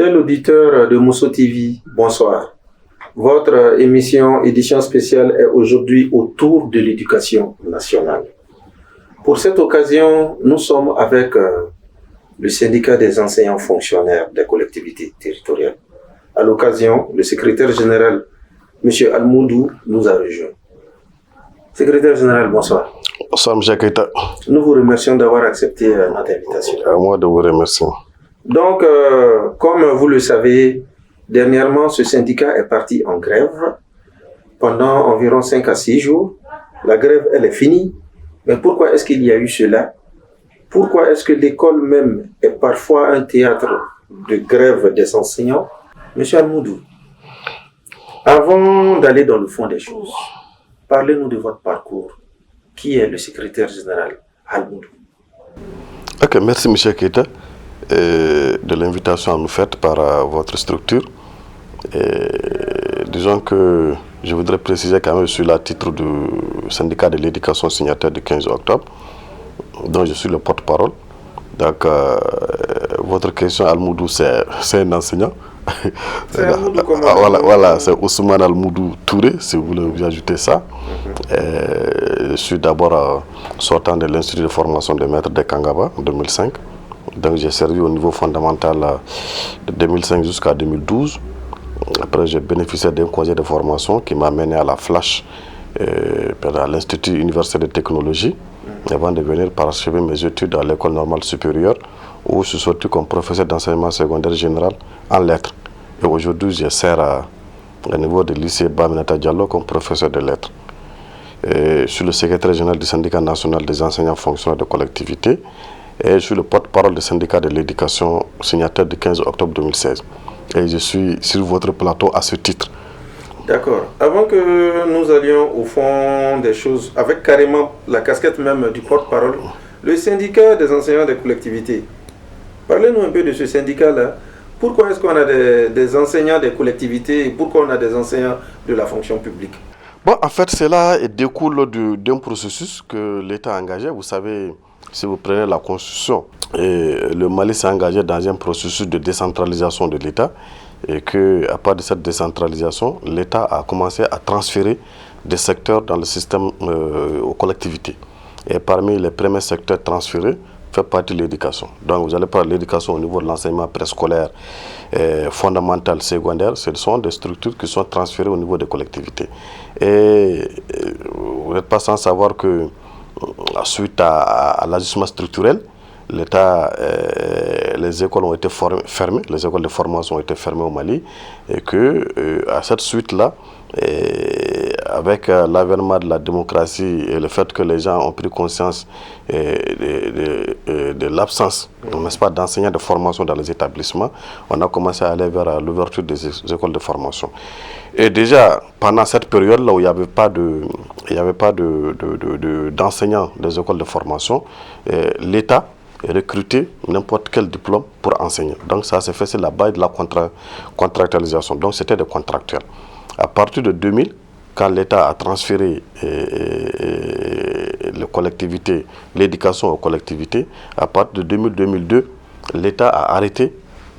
Fidèles auditeurs de Mousso TV, bonsoir. Votre édition spéciale est aujourd'hui autour de l'éducation nationale. Pour cette occasion, nous sommes avec le syndicat des enseignants fonctionnaires des collectivités territoriales. À l'occasion, le secrétaire général, M. Almoudou, nous a rejoint. Secrétaire général, bonsoir. Bonsoir, M. Keita. Nous vous remercions d'avoir accepté notre invitation. À moi de vous remercier. Donc, comme vous le savez, dernièrement, ce syndicat est parti en grève pendant environ 5 à 6 jours. La grève, elle est finie. Mais pourquoi est-ce qu'il y a eu cela? Pourquoi est-ce que l'école même est parfois un théâtre de grève des enseignants? Monsieur Almoudou, avant d'aller dans le fond des choses, parlez-nous de votre parcours. Qui est le secrétaire général Almoudou? Ok, merci M. Keita de l'invitation à nous faite par votre structure. Disons que je voudrais préciser quand même que je suis là à titre du syndicat de l'éducation signataire du 15 octobre, dont je suis le porte-parole. Donc, votre question, Almoudou, c'est un enseignant. C'est Almoudou comment? Voilà, c'est Ousmane Almoudou Touré, si vous voulez vous ajouter ça. Je suis d'abord sortant de l'Institut de formation des maîtres de Kangaba en 2005. Donc, j'ai servi au niveau fondamental de 2005 jusqu'à 2012. Après, j'ai bénéficié d'un congé de formation qui m'a mené à la Flash, à l'Institut universitaire de technologie, avant de venir parachever mes études à l'école normale supérieure, où je suis sorti comme professeur d'enseignement secondaire général en lettres. Et aujourd'hui, je sers au niveau du lycée Baminata Diallo comme professeur de lettres. Je suis le secrétaire général du syndicat national des enseignants fonctionnaires de collectivité et je suis le porte-parole du syndicat de l'éducation signataire du 15 octobre 2016. Et je suis sur votre plateau à ce titre. D'accord. Avant que nous allions au fond des choses, avec carrément la casquette même du porte-parole, le syndicat des enseignants des collectivités. Parlez-nous un peu de ce syndicat-là. Pourquoi est-ce qu'on a des enseignants des collectivités et pourquoi on a des enseignants de la fonction publique? Bon, en fait, cela découle d'un processus que l'État a engagé. Vous savez, si vous prenez la Constitution, le Mali s'est engagé dans un processus de décentralisation de l'État et qu'à part de cette décentralisation, l'État a commencé à transférer des secteurs dans le système aux collectivités. Et parmi les premiers secteurs transférés, fait partie de l'éducation. Donc vous allez parler de l'éducation au niveau de l'enseignement préscolaire, fondamental, secondaire. Ce sont des structures qui sont transférées au niveau des collectivités. Et vous n'êtes pas sans savoir que suite à l'ajustement structurel, l'État, les écoles ont été fermées, les écoles de formation ont été fermées au Mali, et que à cette suite-là, avec l'avènement de la démocratie et le fait que les gens ont pris conscience de l'absence, n'est-ce pas, d'enseignants de formation dans les établissements, on a commencé à aller vers l'ouverture des écoles de formation. Et déjà, pendant cette période-là où il n'y avait pas d'enseignants des écoles de formation, l'État recruter n'importe quel diplôme pour enseigner. Donc ça s'est fait, c'est la base de la contractualisation. Donc c'était des contractuels. À partir de 2000, quand l'État a transféré les collectivités, l'éducation aux collectivités, à partir de 2000-2002, l'État a arrêté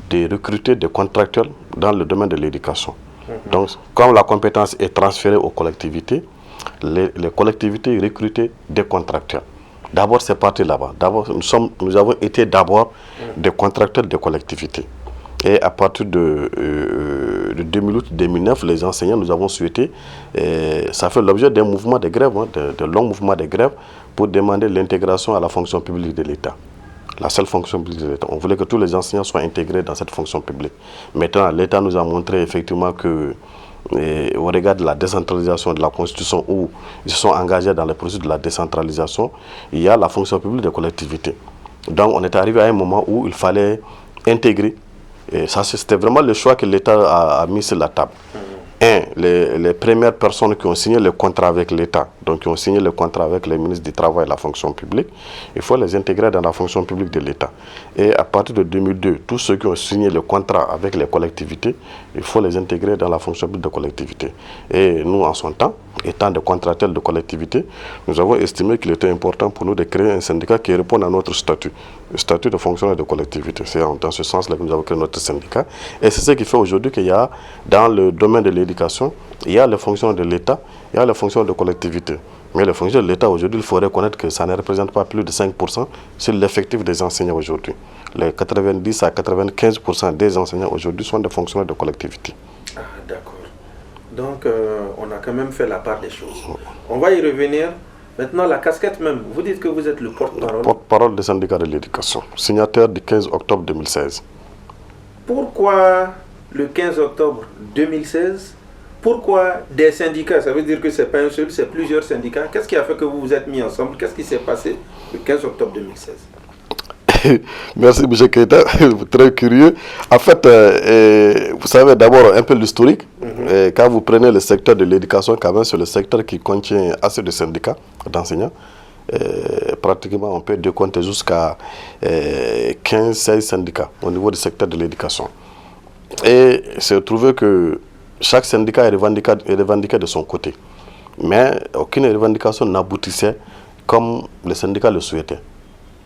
de recruter des contractuels dans le domaine de l'éducation. Donc, comme la compétence est transférée aux collectivités, les collectivités recrutaient des contractuels. D'abord, c'est parti là-bas. D'abord, nous avons été d'abord des contracteurs de collectivités. Et à partir de 2008-2009, les enseignants, nous avons souhaité, ça fait l'objet d'un mouvement de grève, de longs mouvements de grève, pour demander l'intégration à la fonction publique de l'État. La seule fonction publique de l'État. On voulait que tous les enseignants soient intégrés dans cette fonction publique. Maintenant, l'État nous a montré effectivement que, au regard de la décentralisation de la Constitution, où ils se sont engagés dans le processus de la décentralisation, il y a la fonction publique des collectivités. Donc, on est arrivé à un moment où il fallait intégrer. Et ça, c'était vraiment le choix que l'État a mis sur la table. les premières personnes qui ont signé le contrat avec l'État, donc qui ont signé le contrat avec les ministres du Travail et la fonction publique, il faut les intégrer dans la fonction publique de l'État. Et à partir de 2002, tous ceux qui ont signé le contrat avec les collectivités, il faut les intégrer dans la fonction publique de collectivité. Et nous, en son temps, étant des contractuels de collectivité, nous avons estimé qu'il était important pour nous de créer un syndicat qui réponde à notre statut, le statut de fonctionnaire de collectivité. C'est dans ce sens-là que nous avons créé notre syndicat. Et c'est ce qui fait aujourd'hui qu'il y a, dans le domaine de l'éducation, il y a les fonctions de l'État, il y a les fonctions de collectivité. Mais les fonctions de l'État aujourd'hui, il faut reconnaître que ça ne représente pas plus de 5% sur l'effectif des enseignants aujourd'hui. Les 90 à 95% des enseignants aujourd'hui sont des fonctionnaires de collectivité. Ah, d'accord. Donc, on a quand même fait la part des choses. On va y revenir. Maintenant, la casquette même. Vous dites que vous êtes le porte-parole. Porte-parole des syndicats de l'éducation, signataire du 15 octobre 2016. Pourquoi le 15 octobre 2016? Pourquoi des syndicats? Ça veut dire que ce n'est pas un seul, c'est plusieurs syndicats. Qu'est-ce qui a fait que vous vous êtes mis ensemble? Qu'est-ce qui s'est passé le 15 octobre 2016? Merci, M. Keita, très curieux. En fait, vous savez d'abord un peu l'historique. Quand vous prenez le secteur de l'éducation, quand même, c'est le secteur qui contient assez de syndicats d'enseignants. Pratiquement, on peut décompter jusqu'à 15-16 syndicats au niveau du secteur de l'éducation. Et c'est trouvé que chaque syndicat est revendiqué de son côté. Mais aucune revendication n'aboutissait comme les syndicats le souhaitaient.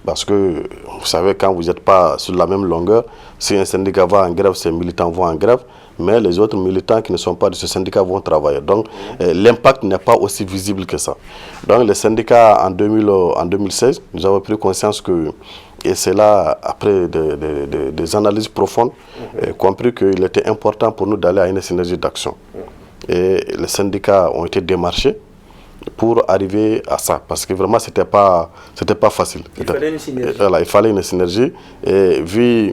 Parce que, vous savez, quand vous n'êtes pas sur la même longueur, si un syndicat va en grève, ses militants vont en grève, mais les autres militants qui ne sont pas de ce syndicat vont travailler. Donc, l'impact n'est pas aussi visible que ça. Donc, les syndicats, en 2016, nous avons pris conscience que, et c'est là, après des analyses profondes, compris qu'il était important pour nous d'aller à une synergie d'action. Et les syndicats ont été démarchés pour arriver à ça, parce que vraiment c'était pas facile. Il fallait une synergie. Voilà, il fallait une synergie, et vu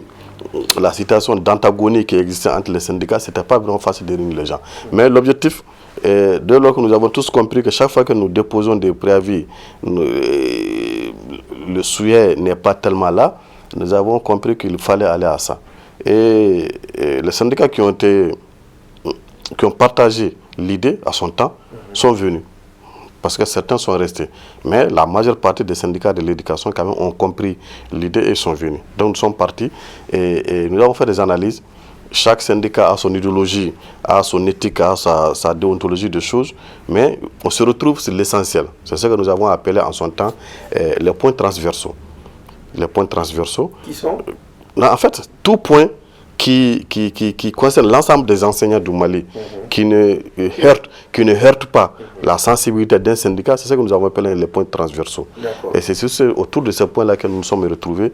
la situation d'antagonie qui existait entre les syndicats, c'était pas vraiment facile de réunir les gens. Mais l'objectif, dès lors que nous avons tous compris que chaque fois que nous déposons des préavis, le souhait n'est pas tellement là, nous avons compris qu'il fallait aller à ça. Et les syndicats qui ont partagé l'idée à son temps sont venus. Parce que certains sont restés. Mais la majeure partie des syndicats de l'éducation quand même ont compris l'idée et sont venus. Donc nous sommes partis et nous avons fait des analyses. Chaque syndicat a son idéologie, a son éthique, a sa déontologie de choses. Mais on se retrouve sur l'essentiel. C'est ce que nous avons appelé en son temps les points transversaux. Les points transversaux. Qui sont? En fait, tout point qui concerne l'ensemble des enseignants du Mali, qui ne heurte pas la sensibilité d'un syndicat, c'est ce que nous avons appelé les points transversaux. Et c'est autour de ces points-là que nous nous sommes retrouvés.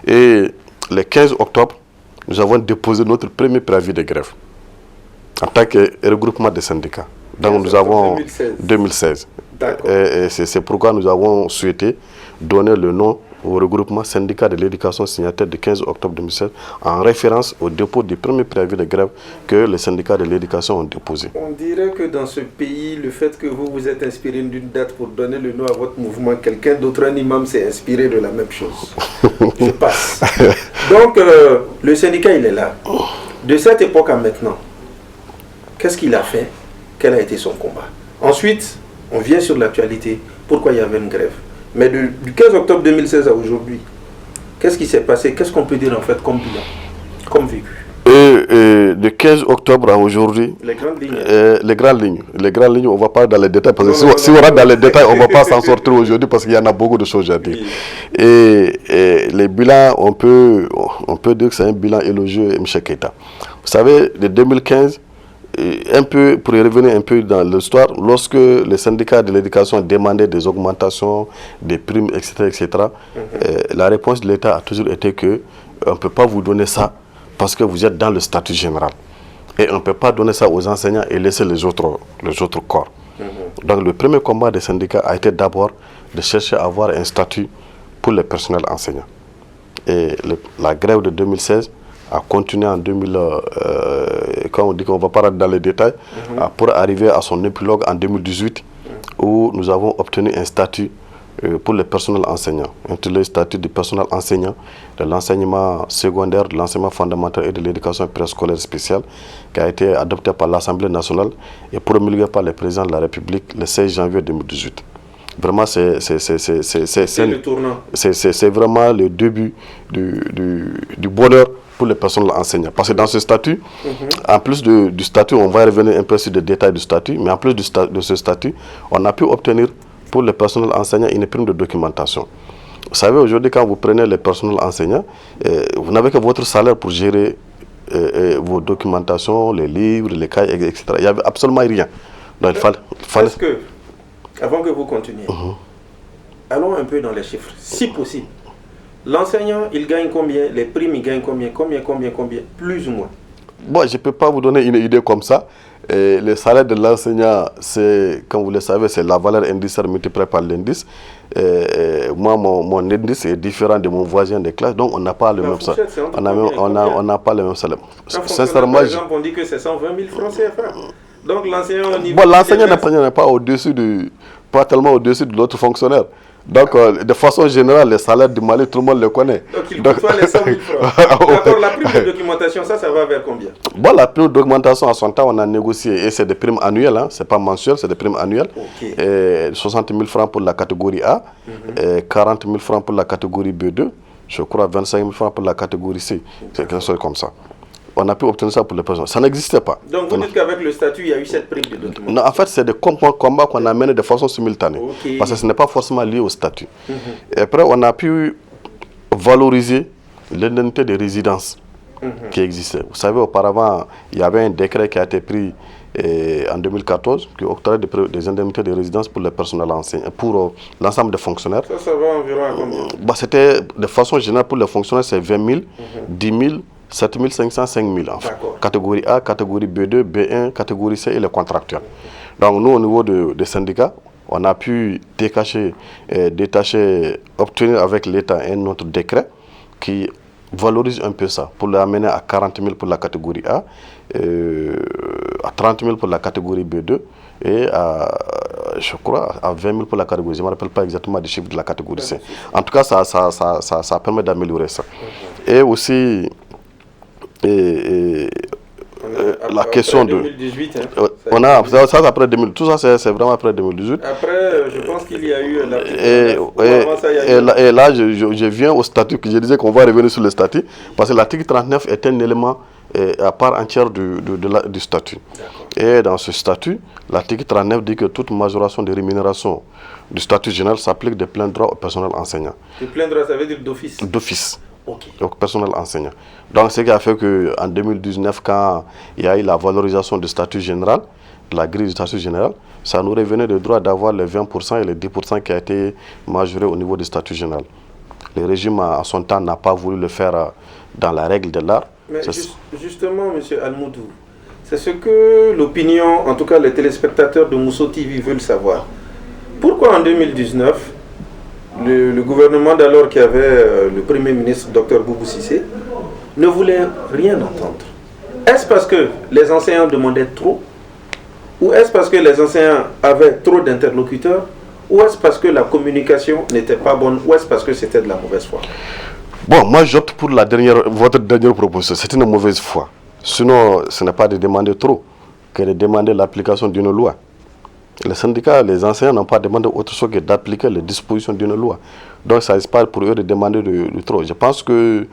Et le 15 octobre, nous avons déposé notre premier préavis de grève en tant que regroupement des syndicats. Donc nous avons 2016. Et c'est pourquoi nous avons souhaité donner le nom au regroupement syndicat de l'éducation signataire du 15 octobre 2016 en référence au dépôt du premier préavis de grève que les syndicats de l'éducation ont déposé. On dirait que dans ce pays, le fait que vous vous êtes inspiré d'une date pour donner le nom à votre mouvement, quelqu'un d'autre, un imam, s'est inspiré de la même chose. Je passe. Donc, le syndicat, il est là. De cette époque à maintenant, qu'est-ce qu'il a fait? Quel a été son combat? Ensuite, on vient sur l'actualité. Pourquoi il y avait une grève? Mais du 15 octobre 2016 à aujourd'hui, qu'est-ce qui s'est passé? Qu'est-ce qu'on peut dire en fait comme bilan, comme vécu? De 15 octobre à aujourd'hui, les grandes lignes. Les grandes lignes, on ne va pas dans les détails, parce que si on rentre dans les détails, on ne va pas s'en sortir aujourd'hui, parce qu'il y en a beaucoup de choses à dire. Oui. Et les bilans, on peut dire que c'est un bilan élogieux, M. Keita. Vous savez, de 2015, un peu, pour y revenir un peu dans l'histoire, lorsque les syndicats de l'éducation demandaient des augmentations, des primes, etc., la réponse de l'État a toujours été que on ne peut pas vous donner ça parce que vous êtes dans le statut général. Et on ne peut pas donner ça aux enseignants et laisser les autres corps. Donc le premier combat des syndicats a été d'abord de chercher à avoir un statut pour le personnel enseignant. Et la grève de 2016 a continué en 2000, quand on dit qu'on ne va pas rentrer dans les détails, pour arriver à son épilogue en 2018, où nous avons obtenu un statut pour le personnel enseignant, intitulé le statut du personnel enseignant de l'enseignement secondaire, de l'enseignement fondamental et de l'éducation préscolaire spéciale, qui a été adopté par l'Assemblée nationale et promulgué par le président de la République le 16 janvier 2018. Vraiment, c'est le tournant. C'est vraiment le début du bonheur pour les personnels enseignants. Parce que dans ce statut, en plus du statut, on va revenir un peu sur les détails du statut, mais en plus de ce statut, on a pu obtenir pour les personnels enseignants une prime de documentation. Vous savez, aujourd'hui, quand vous prenez les personnels enseignants, vous n'avez que votre salaire pour gérer vos documentations, les livres, les cahiers, etc. Il n'y avait absolument rien. Donc, il fallait... Est-ce que, avant que vous continuiez, allons un peu dans les chiffres, si possible. L'enseignant, il gagne combien? Les primes, il gagne combien? Combien? Plus ou moins? Bon, je ne peux pas vous donner une idée comme ça. Le salaire de l'enseignant, c'est, comme vous le savez, c'est la valeur indiciaire multipliée par l'indice. Moi, mon indice est différent de mon voisin de classe, donc on n'a pas le même salaire. On n'a pas le même salaire. Sincèrement, par exemple, on dit que c'est 120 000 francs CFA. Donc l'enseignant au niveau... Bon, l'enseignant n'est pas au-dessus pas tellement au-dessus de l'autre fonctionnaire. Donc, de façon générale, les salaires du Mali, tout le monde le connaît. Donc, il ne coûte pas les 100 000 francs. D'accord, la prime de documentation, ça va vers combien? Bon, la prime de documentation, à son temps, on a négocié, et c'est des primes annuelles, hein, c'est pas mensuel, c'est des primes annuelles. Okay. 60 000 francs pour la catégorie A, 40 000 francs pour la catégorie B2, je crois 25 000 francs pour la catégorie C. C'est quelque chose comme ça. On a pu obtenir ça pour les personnes. Ça n'existait pas. Donc vous dites qu'avec le statut, il y a eu cette prime de documentation? Non, en fait, c'est des combats qu'on a menés de façon simultanée. Okay. Parce que ce n'est pas forcément lié au statut. Et après, on a pu valoriser l'indemnité de résidence qui existait. Vous savez, auparavant, il y avait un décret qui a été pris en 2014 qui octroyait des indemnités de résidence pour les personnels enseignants, pour l'ensemble des fonctionnaires. Ça va environ à combien? C'était de façon générale pour les fonctionnaires, c'est 20 000, 10 000, 7 500, 5 000 en fait. Catégorie A, catégorie B2, B1, catégorie C et les contractuels. Donc nous, au niveau des syndicats, on a pu obtenir avec l'État un autre décret qui valorise un peu ça, pour l'amener à 40 000 pour la catégorie A, à 30 000 pour la catégorie B2 et je crois à 20 000 pour la catégorie. Je ne me rappelle pas exactement des chiffres de la catégorie C. En tout cas, ça permet d'améliorer ça. Et aussi, la question de 2018, ça après 2000, tout ça c'est vraiment après 2018. Après, je pense qu'il y a eu et là je viens au statut que je disais qu'on va revenir sur le statut parce que l'article 39 est un élément à part entière du statut. Et dans ce statut, l'article 39 dit que toute majoration de rémunération du statut général s'applique de plein droit au personnel enseignant. De plein droit, ça veut dire d'office? D'office. Okay. Donc personnel enseignant. Donc ce qui a fait qu'en 2019, quand il y a eu la valorisation du statut général, de la grille du statut général, ça nous revenait de droit d'avoir les 20% et les 10% qui a été majoré au niveau du statut général. Le régime à son temps n'a pas voulu le faire dans la règle de l'art. Mais justement, M. Almoudou, c'est ce que l'opinion, en tout cas les téléspectateurs de Mousso TV veulent savoir. Pourquoi en 2019, le gouvernement d'alors qui avait le Premier ministre, Dr Boubou Cissé, ne voulait rien entendre? Est-ce parce que les enseignants demandaient trop? Ou est-ce parce que les enseignants avaient trop d'interlocuteurs? Ou est-ce parce que la communication n'était pas bonne? Ou est-ce parce que c'était de la mauvaise foi? Bon, moi j'opte pour votre dernière proposition. C'est une mauvaise foi. Sinon, ce n'est pas de demander trop que de demander l'application d'une loi. Les syndicats, les enseignants n'ont pas demandé autre chose que d'appliquer les dispositions d'une loi. Donc ça n'est pas pour eux de demander de trop. Je pense que...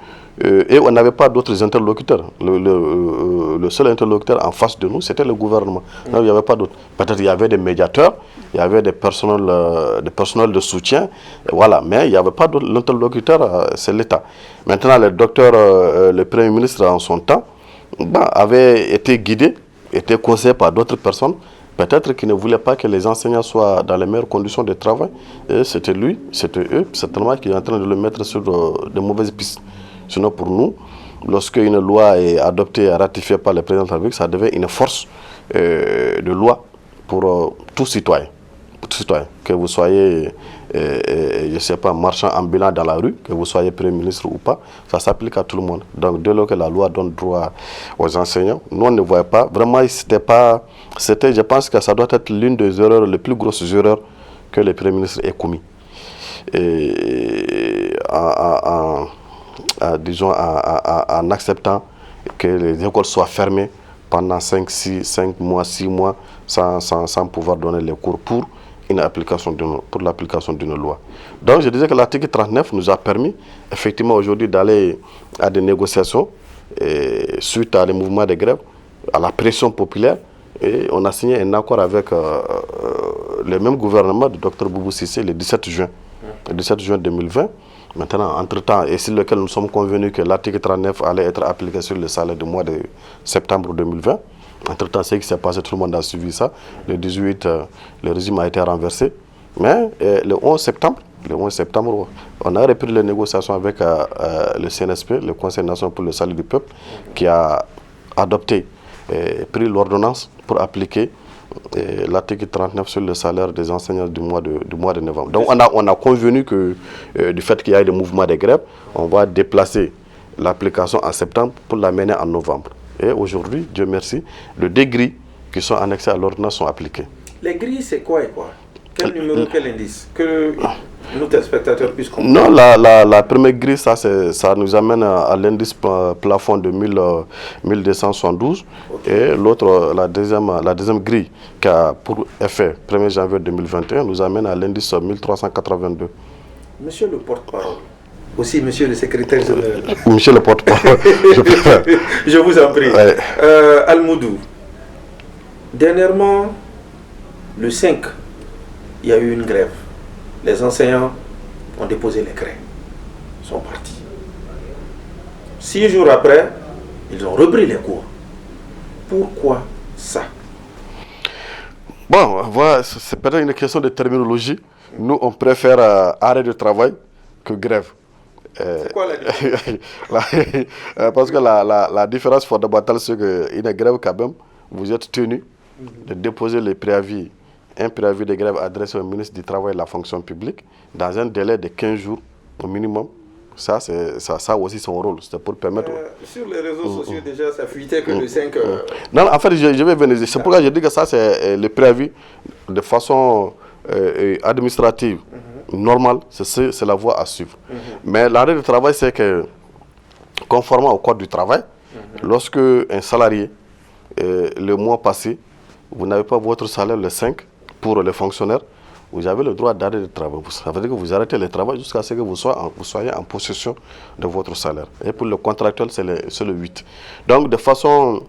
et on n'avait pas d'autres interlocuteurs. Le seul interlocuteur en face de nous, c'était le gouvernement. Non, il n'y avait pas d'autres. Peut-être il y avait des médiateurs, il y avait des personnels de soutien, voilà. Mais il n'y avait pas d'autres. L'interlocuteur, c'est l'État. Maintenant, le Premier ministre en son temps avait été guidé, était conseillé par d'autres personnes. Peut-être qu'ils ne voulaient pas que les enseignants soient dans les meilleures conditions de travail. Et c'était lui, c'était eux, certainement, qui est en train de le mettre sur de mauvaises pistes. Sinon, pour nous, lorsque une loi est adoptée et ratifiée par le président de la République, ça devient une force de loi pour tout citoyen. Que vous soyez, je ne sais pas, marchand ambulant dans la rue, que vous soyez Premier ministre ou pas, ça s'applique à tout le monde. Donc, dès lors que la loi donne droit aux enseignants, nous, on ne voyait pas. Vraiment, je pense que ça doit être l'une des erreurs, les plus grosses erreurs que le Premier ministre ait commis. disons, en acceptant que les écoles soient fermées pendant 5 mois, 6 mois, sans pouvoir donner les cours pour l'application d'une loi. Donc je disais que l'article 39 nous a permis effectivement aujourd'hui d'aller à des négociations suite à les mouvements de grève, à la pression populaire, et on a signé un accord avec le même gouvernement du Dr Boubou Cissé le 17 juin 2020. Maintenant, entre-temps, et sur lequel nous sommes convenus que l'article 39 allait être appliqué sur le salaire du mois de septembre 2020. Entre-temps, ce qui s'est passé, tout le monde a suivi ça. Le 18, le régime a été renversé. Mais le 11 septembre, on a repris les négociations avec le CNSP, le Conseil national pour le salut du peuple, qui a adopté, pris l'ordonnance pour appliquer l'article 39 sur le salaire des enseignants du mois de novembre. Donc on a convenu que du fait qu'il y ait des mouvements de grève, on va déplacer l'application en septembre pour la mener en novembre. Et aujourd'hui, Dieu merci, les 2 grilles qui sont annexées à l'ordonnance sont appliquées. Les grilles, c'est quoi et quoi? Quel numéro, quel indice? Que nos téléspectateurs puissent comprendre. Non, la première grille, ça nous amène à l'indice plafond de 1272. Okay. Et l'autre, la deuxième grille, qui a pour effet 1er janvier 2021, nous amène à l'indice 1382. Monsieur le porte-parole, aussi monsieur le secrétaire général. Monsieur le porte-parole, je vous en prie. Ouais. Almoudou, dernièrement, le 5, il y a eu une grève. Les enseignants ont déposé les craies, sont partis. 6 jours après, ils ont repris les cours. Pourquoi ça? Bon, voilà, c'est peut-être une question de terminologie. Nous, on préfère arrêt de travail que grève. C'est quoi la différence? Parce que la différence fondamentale, c'est qu'une grève, quand même, vous êtes tenu de déposer les préavis, un préavis de grève adressé au ministre du Travail et de la Fonction publique dans un délai de 15 jours au minimum. Ça aussi son rôle, c'était pour permettre... sur les réseaux sociaux déjà, ça fuitait que le 5... Non, en fait, je vais venir. C'est pourquoi je dis que ça, c'est le préavis de façon administrative, normale, c'est la voie à suivre. Mais l'arrêt de travail, c'est que, conformément au Code du travail, lorsque un salarié, le mois passé, vous n'avez pas votre salaire le 5 pour les fonctionnaires, vous avez le droit d'arrêt de travail. Ça veut dire que vous arrêtez le travail jusqu'à ce que vous soyez en possession de votre salaire. Et pour le contractuel, c'est le 8. Donc, de façon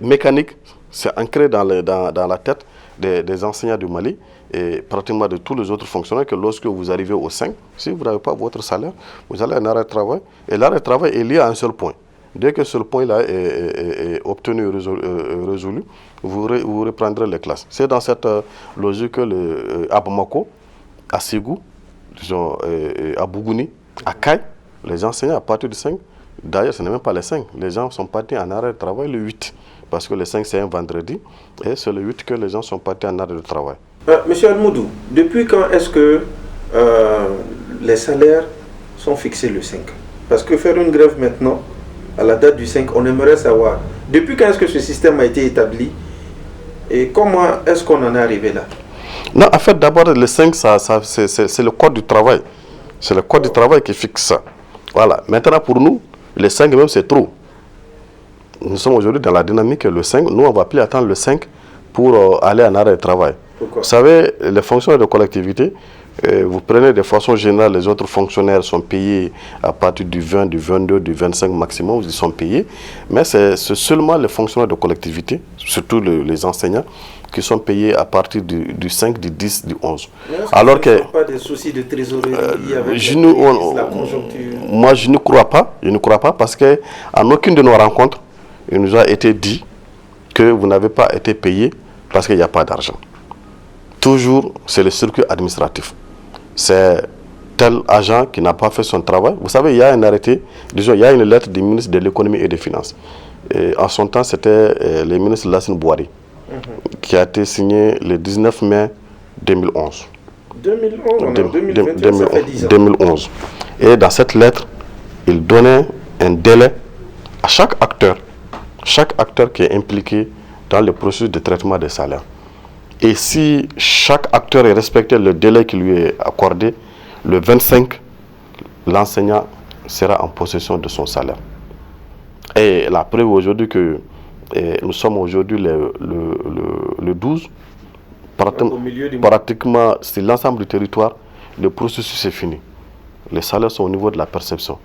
mécanique, c'est ancré dans la tête des enseignants du Mali et pratiquement de tous les autres fonctionnaires que lorsque vous arrivez au 5, si vous n'avez pas votre salaire, vous allez à un arrêt de travail. Et l'arrêt de travail est lié à un seul point. Dès que ce point-là est obtenu et résolu, vous reprendrez les classes. C'est dans cette logique que à Bamako, à Ségou, à Bougouni, à Kay, les enseignants à partir du 5, d'ailleurs ce n'est même pas les 5, les gens sont partis en arrêt de travail le 8, parce que le 5 c'est un vendredi, et c'est le 8 que les gens sont partis en arrêt de travail. Monsieur Almoudou, depuis quand est-ce que les salaires sont fixés le 5? Parce que faire une grève maintenant, à la date du 5, on aimerait savoir depuis quand est-ce que ce système a été établi et comment est-ce qu'on en est arrivé là? Non, en fait, d'abord, le 5, c'est le Code du travail. C'est le Code du travail qui fixe ça. Voilà. Maintenant, pour nous, le 5 même, c'est trop. Nous sommes aujourd'hui dans la dynamique le 5. Nous, on ne va plus attendre le 5 pour aller en arrêt de travail. Pourquoi? Vous savez, les fonctionnaires de collectivité, vous prenez de façon générale, les autres fonctionnaires sont payés à partir du 20, du 22, du 25 maximum, ils sont payés. Mais c'est seulement les fonctionnaires de collectivité, surtout les enseignants, qui sont payés à partir du 5, du 10, du 11. Alors que... pas des soucis de trésorerie avec la conjoncture? Moi, je ne crois pas. Je ne crois pas parce qu'en aucune de nos rencontres, il nous a été dit que vous n'avez pas été payé parce qu'il n'y a pas d'argent. Toujours, c'est le circuit administratif. C'est tel agent qui n'a pas fait son travail. Vous savez, il y a un arrêté, disons, il y a une lettre du ministre de l'économie et des finances. Et en son temps, c'était le ministre Lassine Bouhari, qui a été signé le 19 mai 2011. 2011. Et dans cette lettre, il donnait un délai à chaque acteur qui est impliqué dans le processus de traitement des salaires. Et si chaque acteur est respecté le délai qui lui est accordé, le 25, l'enseignant sera en possession de son salaire. Et la preuve aujourd'hui que nous sommes aujourd'hui le 12, pratiquement sur l'ensemble du territoire, le processus est fini. Les salaires sont au niveau de la perception.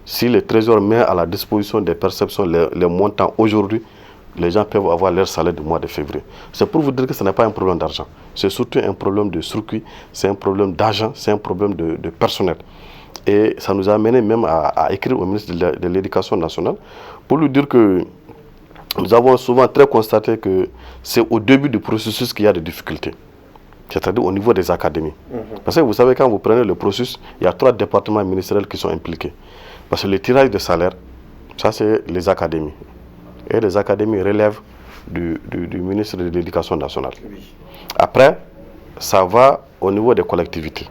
Si le Trésor met à la disposition des perceptions les montants aujourd'hui, les gens peuvent avoir leur salaire du mois de février. C'est pour vous dire que ce n'est pas un problème d'argent. C'est surtout un problème de circuit, c'est un problème d'argent, c'est un problème de personnel. Et ça nous a amené même à écrire au ministre de l'Éducation nationale pour lui dire que nous avons souvent très constaté que c'est au début du processus qu'il y a des difficultés. C'est-à-dire au niveau des académies. Parce que vous savez, quand vous prenez le processus, il y a 3 départements ministériels qui sont impliqués. Parce que le tirage de salaire, ça c'est les académies. Et les académies relèvent du ministre de l'Éducation nationale. Oui. Après, ça va au niveau des collectivités,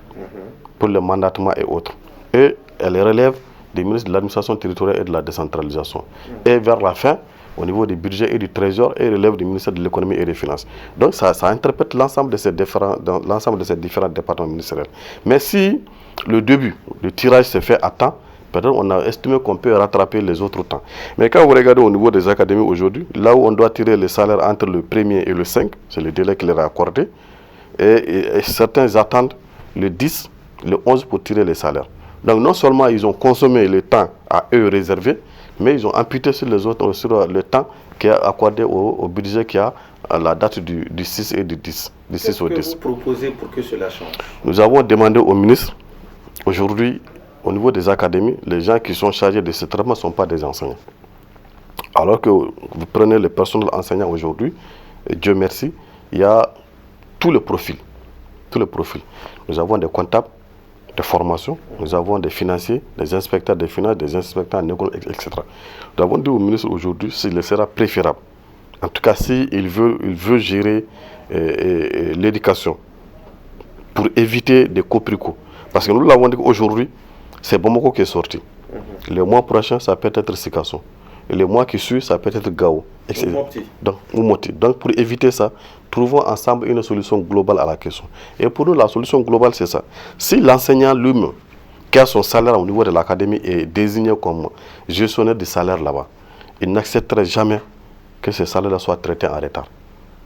pour le mandatement et autres. Et elles relèvent du ministre de l'Administration territoriale et de la décentralisation. Et vers la fin, au niveau du budget et du trésor, et relève du ministère de l'économie et des finances. Donc ça interprète l'ensemble de ces différents départements ministériels. Mais si le début, le tirage se fait à temps, peut-être on a estimé qu'on peut rattraper les autres temps. Mais quand vous regardez au niveau des académies aujourd'hui, là où on doit tirer les salaires entre le 1er et le 5, c'est le délai qui leur est accordé, et certains attendent le 10, le 11 pour tirer les salaires. Donc non seulement ils ont consommé le temps à eux réservé, mais ils ont amputé sur les autres, sur le temps qui est accordé au budget qui a la date du 6 et du 10. Du 6 au 10. Qu'est-ce que vous proposez pour que cela change? Nous avons demandé au ministre, aujourd'hui, au niveau des académies, les gens qui sont chargés de ce traitement ne sont pas des enseignants. Alors que vous prenez le personnel enseignant aujourd'hui, Dieu merci, il y a tous les profils. Tous les profils. Nous avons des comptables de formation, nous avons des financiers, des inspecteurs des finances, des inspecteurs en école, etc. Nous avons dit au ministre aujourd'hui s'il sera préférable. En tout cas, s'il veut gérer l'éducation pour éviter des copricots. Parce que nous l'avons dit aujourd'hui, c'est Bamako qui est sorti. Le mois prochain, ça peut être Sikasso. Et le mois qui suit, ça peut être Gao. Ou Moti. Donc, pour éviter ça, trouvons ensemble une solution globale à la question. Et pour nous, la solution globale, c'est ça. Si l'enseignant lui-même, qui a son salaire au niveau de l'académie, est désigné comme gestionnaire du salaire là-bas, il n'accepterait jamais que ce salaire soit traité en retard.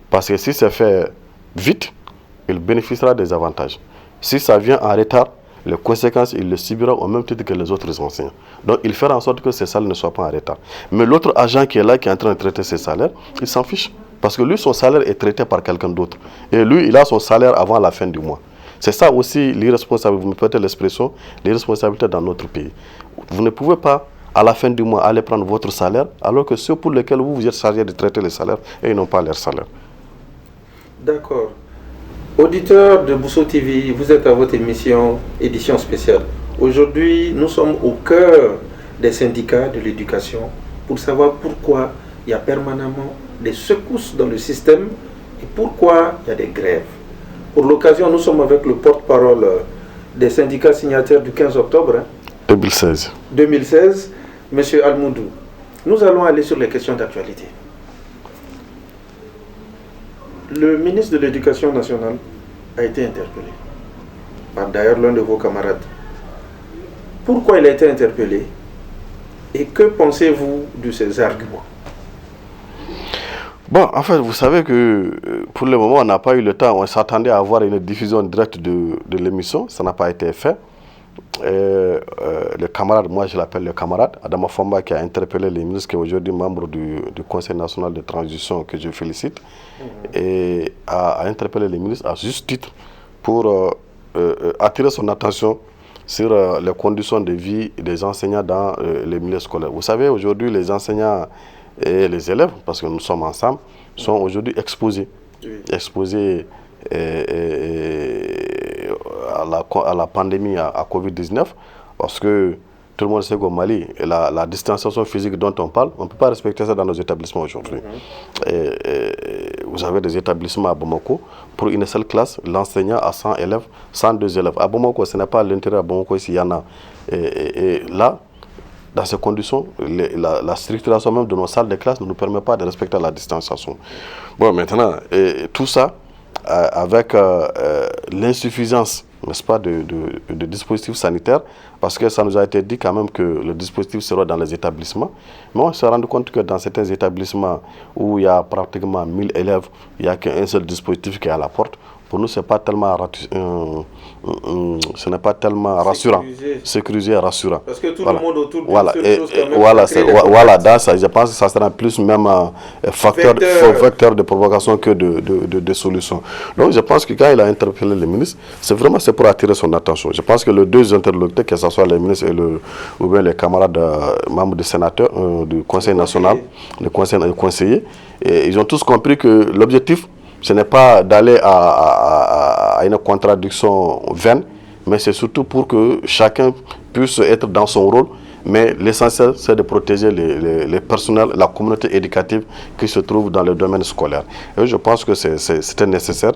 Parce que si c'est fait vite, il bénéficiera des avantages. Si ça vient en retard, les conséquences, il les subira au même titre que les autres enseignants. Donc, il fera en sorte que ces salaires ne soient pas en retard. Mais l'autre agent qui est là, qui est en train de traiter ses salaires, il s'en fiche. Parce que lui, son salaire est traité par quelqu'un d'autre. Et lui, il a son salaire avant la fin du mois. C'est ça aussi l'irresponsabilité, vous me permettez l'expression, l'irresponsabilité dans notre pays. Vous ne pouvez pas, à la fin du mois, aller prendre votre salaire, alors que ceux pour lesquels vous êtes chargé de traiter les salaires, et ils n'ont pas leur salaire. D'accord. Auditeurs de Bousso TV, vous êtes à votre émission édition spéciale. Aujourd'hui, nous sommes au cœur des syndicats de l'éducation pour savoir pourquoi il y a permanemment des secousses dans le système et pourquoi il y a des grèves. Pour l'occasion, nous sommes avec le porte-parole des syndicats signataires du 15 octobre 2016, M. Almoudou. Nous allons aller sur les questions d'actualité. Le ministre de l'Éducation nationale a été interpellé par d'ailleurs l'un de vos camarades. Pourquoi il a été interpellé et que pensez-vous de ces arguments? Bon, en fait, vous savez que pour le moment, on n'a pas eu le temps. On s'attendait à avoir une diffusion directe de l'émission. Ça n'a pas été fait. Le camarade, moi je l'appelle le camarade, Adama Famba, qui a interpellé les ministres, qui est aujourd'hui membre du Conseil national de transition, que je félicite, et a interpellé les ministres à juste titre pour attirer son attention sur les conditions de vie des enseignants dans les milieux scolaires. Vous savez, aujourd'hui, les enseignants et les élèves, parce que nous sommes ensemble, sont aujourd'hui exposés. Exposés à la pandémie à Covid-19, parce que tout le monde sait qu'au Mali, la distanciation physique dont on parle, on ne peut pas respecter ça dans nos établissements aujourd'hui. Vous avez des établissements à Bamako, pour une seule classe, l'enseignant a 100 élèves, 102 élèves. À Bamako, ce n'est pas à l'intérieur, à Bamako, ici, il y en a. Et là, dans ces conditions, la structuration même de nos salles de classe ne nous permet pas de respecter la distanciation. Bon, maintenant, tout ça, avec l'insuffisance n'est-ce pas, de dispositifs sanitaires, parce que ça nous a été dit quand même que le dispositif sera dans les établissements. Mais on s'est rendu compte que dans certains établissements où il y a pratiquement 1000 élèves, il n'y a qu'un seul dispositif qui est à la porte. Pour nous, ce n'est pas tellement rassurant, sécurisé et rassurant. Parce que tout le monde autour de voilà. Chose quand même Voilà, dans ça, je pense que ça sera plus même vecteur de provocation que de solution. Donc je pense que quand il a interpellé le ministre, c'est pour attirer son attention. Je pense que les deux interlocuteurs, que ce soit le ministre ou bien les camarades membres du sénateur, du Conseil national, les conseillers, ils ont tous compris que l'objectif, ce n'est pas d'aller à une contradiction vaine, mais c'est surtout pour que chacun puisse être dans son rôle. Mais l'essentiel, c'est de protéger les personnels, la communauté éducative qui se trouve dans le domaine scolaire. Et je pense que c'était nécessaire.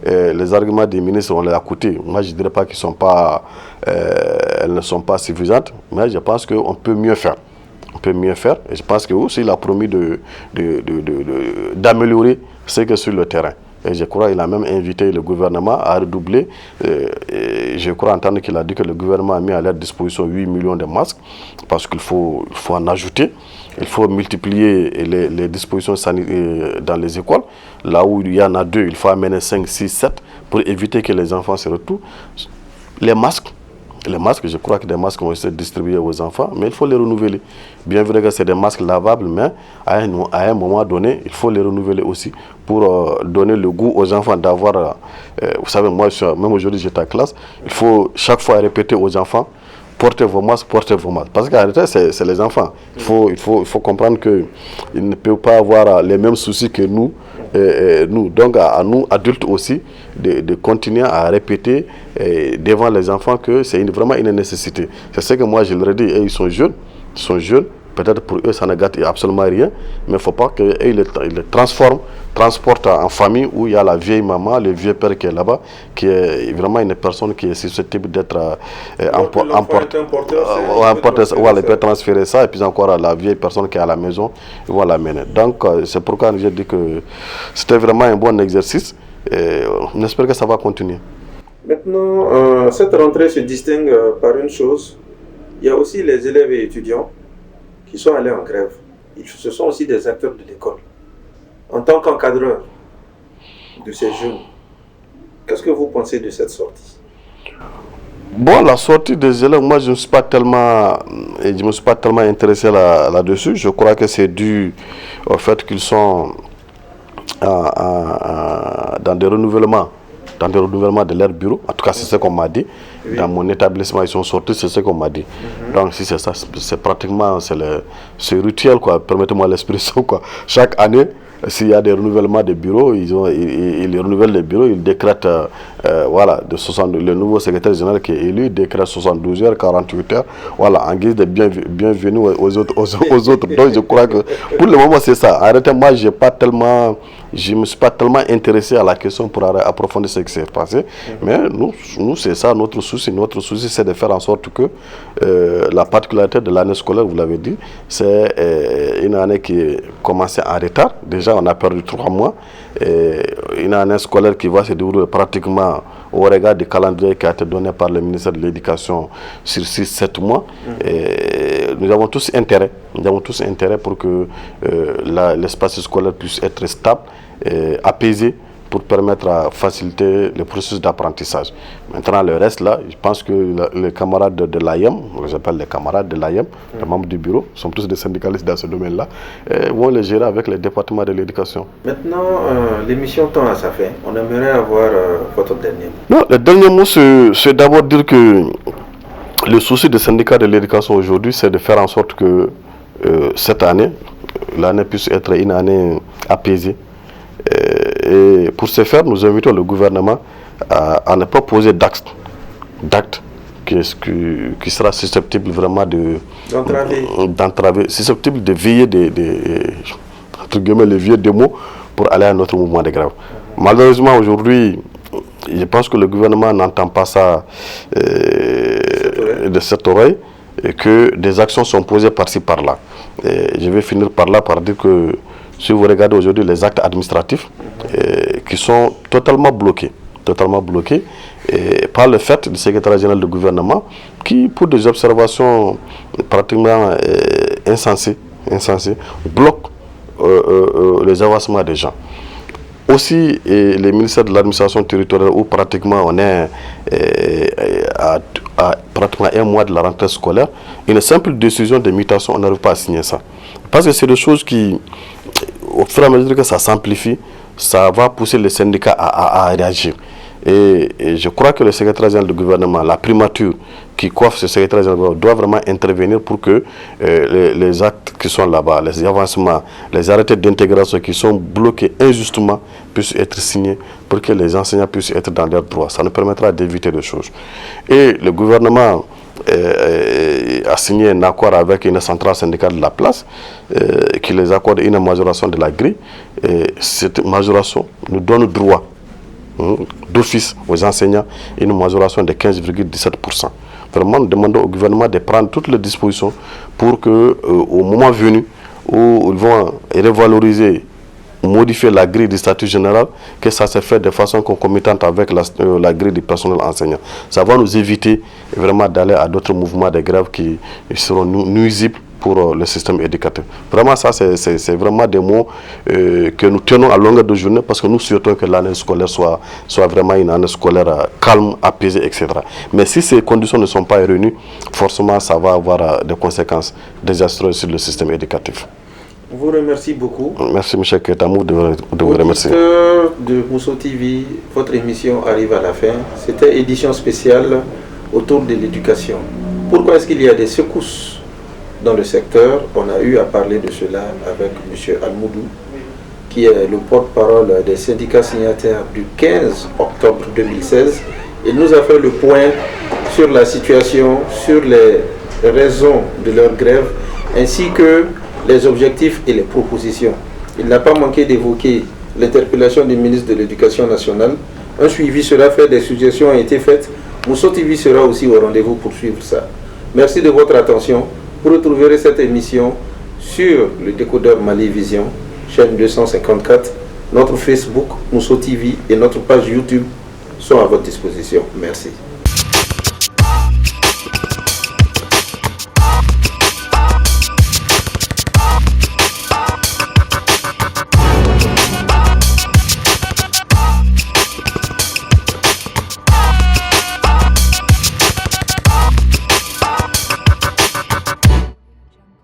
Les arguments des ministres, on les a écoutés. Moi, je ne dirais pas elles ne sont pas suffisantes, mais je pense qu'on peut mieux faire. On peut mieux faire. Et je pense que aussi, il a promis d'améliorer ce que sur le terrain. Et je crois qu'il a même invité le gouvernement à redoubler. Et je crois entendre qu'il a dit que le gouvernement a mis à leur disposition 8 millions de masques, parce qu'il faut en ajouter. Il faut multiplier les dispositions sanitaires dans les écoles. Là où il y en a 2, il faut amener 5, 6, 7 pour éviter que les enfants se retrouvent. Les masques, je crois que des masques vont être distribués aux enfants, mais il faut les renouveler. Bien vrai que c'est des masques lavables, mais à un moment donné, il faut les renouveler aussi pour donner le goût aux enfants d'avoir... vous savez, moi, même aujourd'hui, j'étais en classe, il faut chaque fois répéter aux enfants, portez vos masques, portez vos masques. Parce qu'en réalité, c'est les enfants. Il faut comprendre qu'ils ne peuvent pas avoir les mêmes soucis que nous. Donc à nous, adultes aussi, de continuer à répéter devant les enfants que c'est vraiment une nécessité. C'est ce que moi je leur ai dit. Et ils sont jeunes. Peut-être pour eux, ça ne gâte absolument rien, mais il ne faut pas qu'ils les transportent en famille où il y a la vieille maman, le vieux père qui est là-bas, qui est vraiment une personne qui est susceptible d'être emportée. Il peut transférer ça, et puis encore la vieille personne qui est à la maison, ils vont l'amener. Donc, c'est pourquoi j'ai dit que c'était vraiment un bon exercice, et on espère que ça va continuer. Maintenant, cette rentrée se distingue par une chose. Il y a aussi les élèves et étudiants qui sont allés en grève. Ce sont aussi des acteurs de l'école. En tant qu'encadreur de ces jeunes, qu'est-ce que vous pensez de cette sortie? Bon, la sortie des élèves, moi je ne me suis pas tellement intéressé là-dessus. Je crois que c'est dû au fait qu'ils sont dans des renouvellements de leur bureau. En tout cas, c'est ce qu'on m'a dit. Oui. Dans mon établissement, ils sont sortis, c'est ce qu'on m'a dit. Donc, si c'est ça, c'est pratiquement c'est rituel, quoi. Permettez-moi l'expression, quoi. Chaque année, s'il y a des renouvellements de bureaux, ils renouvellent les bureaux, ils décrètent, le nouveau secrétaire général qui est élu décrète 72 heures, 48 heures, voilà, en guise de bienvenue aux autres. Donc, je crois que pour le moment, c'est ça. Arrêtez, moi, je ne me suis pas tellement intéressé à la question pour approfondir ce qui s'est passé. Mais nous c'est ça notre souci. Notre souci, c'est de faire en sorte que la particularité de l'année scolaire, vous l'avez dit, c'est une année qui est commencée en retard. Déjà, on a perdu 3 mois. Une année scolaire qui va se dérouler pratiquement au regard du calendrier qui a été donné par le ministère de l'Éducation sur 6-7 mois. Nous avons tous intérêt pour que l'espace scolaire puisse être stable, apaisé, pour permettre à faciliter le processus d'apprentissage. Maintenant, le reste là, je pense que les camarades de l'AIEM, j'appelle les camarades de l'AIEM, les membres du bureau, sont tous des syndicalistes dans ce domaine-là, vont les gérer avec les départements de l'éducation. Maintenant, l'émission tend à sa fin. On aimerait avoir votre dernier mot. Non, le dernier mot, c'est d'abord dire que le souci des syndicats de l'éducation aujourd'hui, c'est de faire en sorte que cette année, l'année puisse être une année apaisée. Et pour ce faire, nous invitons le gouvernement à ne pas poser d'actes qui sera susceptible vraiment d'entraver, susceptible de veiller entre guillemets, les vieux démos pour aller à notre mouvement de grève. Malheureusement, aujourd'hui, je pense que le gouvernement n'entend pas ça de cette oreille, et que des actions sont posées par-ci, par-là. Je vais finir par dire que si vous regardez aujourd'hui les actes administratifs qui sont totalement bloqués, par le fait du secrétaire général du gouvernement qui, pour des observations pratiquement insensées, bloque les avancements des gens. Aussi, les ministères de l'administration territoriale où pratiquement on est à pratiquement un mois de la rentrée scolaire, une simple décision de mutation, on n'arrive pas à signer ça. Parce que c'est des choses qui, au fur et à mesure que ça s'amplifie, ça va pousser les syndicats à réagir. Et je crois que le secrétaire général du gouvernement, la primature qui coiffe ce secrétaire général, doit vraiment intervenir pour que les actes qui sont là-bas, les avancements, les arrêtés d'intégration qui sont bloqués injustement puissent être signés pour que les enseignants puissent être dans leurs droits. Ça nous permettra d'éviter des choses. Et le gouvernement a signé un accord avec une centrale syndicale de la place qui les accorde une majoration de la grille. Et cette majoration nous donne droit d'office aux enseignants une majoration de 15,17%. Vraiment, nous demandons au gouvernement de prendre toutes les dispositions pour que, au moment venu, où ils vont revaloriser, modifier la grille du statut général, que ça se fait de façon concomitante avec la grille du personnel enseignant. Ça va nous éviter vraiment d'aller à d'autres mouvements de grève qui seront nuisibles pour le système éducatif. Vraiment, ça, c'est vraiment des mots que nous tenons à longueur de journée parce que nous souhaitons que l'année scolaire soit vraiment une année scolaire calme, apaisée, etc. Mais si ces conditions ne sont pas réunies, forcément, ça va avoir des conséquences désastreuses sur le système éducatif. Je vous remercie beaucoup. Merci, M. Ketamou, de vous remercier. De Mousso TV, votre émission arrive à la fin. C'était édition spéciale autour de l'éducation. Pourquoi est-ce qu'il y a des secousses dans le secteur? On a eu à parler de cela avec M. Almoudou, qui est le porte-parole des syndicats signataires du 15 octobre 2016. Il nous a fait le point sur la situation, sur les raisons de leur grève, ainsi que les objectifs et les propositions. Il n'a pas manqué d'évoquer l'interpellation du ministre de l'Éducation nationale. Un suivi sera fait, des suggestions ont été faites. Mousso TV sera aussi au rendez-vous pour suivre ça. Merci de votre attention. Vous retrouverez cette émission sur le décodeur Mali Vision, chaîne 254, notre Facebook, Mousso TV et notre page YouTube sont à votre disposition. Merci.